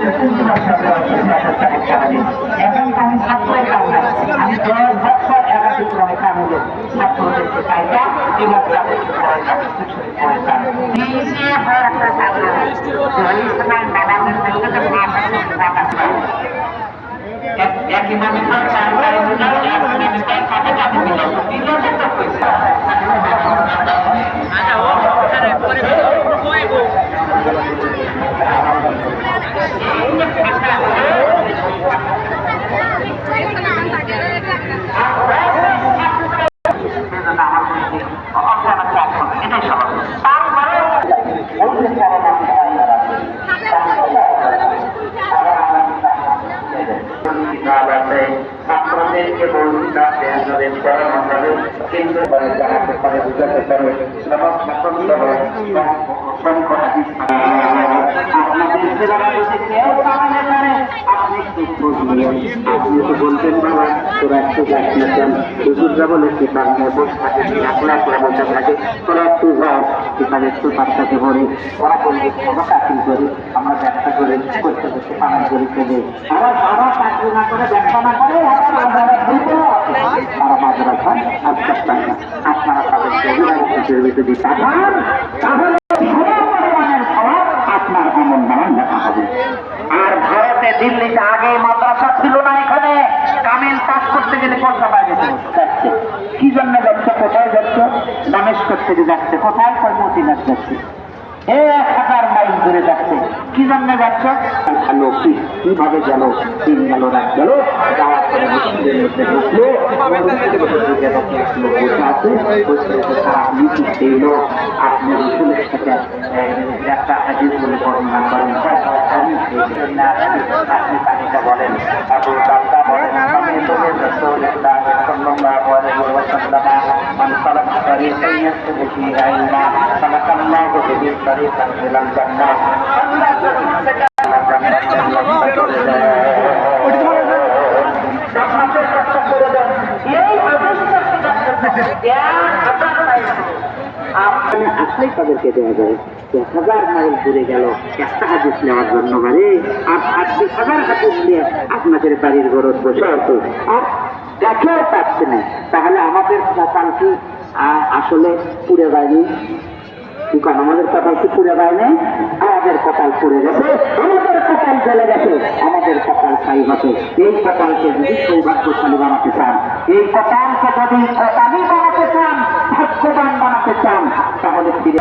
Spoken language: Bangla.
এখন আমি ছাত্রের কারণে আমি 10 বছর একাধিক্রমে কামিলে ছাত্রদেরকে চাইতা এবং তাদেরকে পড়াইতাম কিছুই পড়াইতাম নিজে হওয়ার একটা চাকরি সময় নানাদের একই মানুষ ছাত্রদেরকে বলতে কিন্তু জানাতে পারে বুঝাতে পারে আপনি তো বলতেন বাবা তোরা একটু যাস না কেন হুজুররা বলে সেখানে বসে থাকে বসে থাকে তোরা একটু যাও সেখানে একটু বাচ্চাকে বলি ওরা বলবে কোনো চাকরি করি আমরা ব্যবসা করে করতে করতে পালন করে চলে আবার বাবা চাকরি না করে ব্যবসা না করে তারা বাজারা খান আপনারা তাদেরকে যদি পাঠান তাহলে আপনার আমল নামান দেখা হবে। আর ভারতে দিল্লিতে আগে মাদ্রাসা ছিল না, এখানে কামিল পাস করতে গেলে কলকাতায় যাচ্ছে। কি জন্য যাচ্ছে? কোথায় যাচ্ছে? দামেশ করতে যাচ্ছে। কোথায়? মদিনায় যাচ্ছে। 1000 মাইল দূরে যাচ্ছে। কি জন্য যাচ্ছে? ভালো কিভাবে গেল? 3 গেল, রাত গেল, যাওয়ার পরে মসজিদের মধ্যে ঢুকলো, বসে আছে, আপনি রসুলের সাথে একটা হাদিস বলে বর্ণনা করেন, আপনি তালিকা বলেন। আবু দারদা বলেন আমি তোদের রাসূলুল্লাহ সাল্লাল্লাহু আলাইহি ওয়াসাল্লাম মান সালাকা তারিকান ইয়াসবিহু ইলা সালাকাল্লাহু বিহি তারিকান ইলাল জান্নাহ। আসলেই তাদেরকে দেওয়া যায় 1000 মাইল দূরে গেল একটা হাদিস নেওয়ার জন্য, মানে আর 20,000 হাদিস নিয়ে আপনাদের বাড়ির ঘরত বসে আছে আর দেখেও পাচ্ছে না। তাহলে আমাদের কপাল কি আসলে পুড়ে যায়নি? কারণ আমাদের কপাল কি পুড়ে যায়নি? আমাদের কপাল পুড়ে গেছে, আমাদের কপাল জ্বলে গেছে, আমাদের কপাল ছাই হবে। এই কপালকে যদি সৌভাগ্যশালী বানাতে চান, এই কপালকে যদি কপালই বানাতে চান, ভাগ্যবান বানাতে চান, তাহলে ফিরে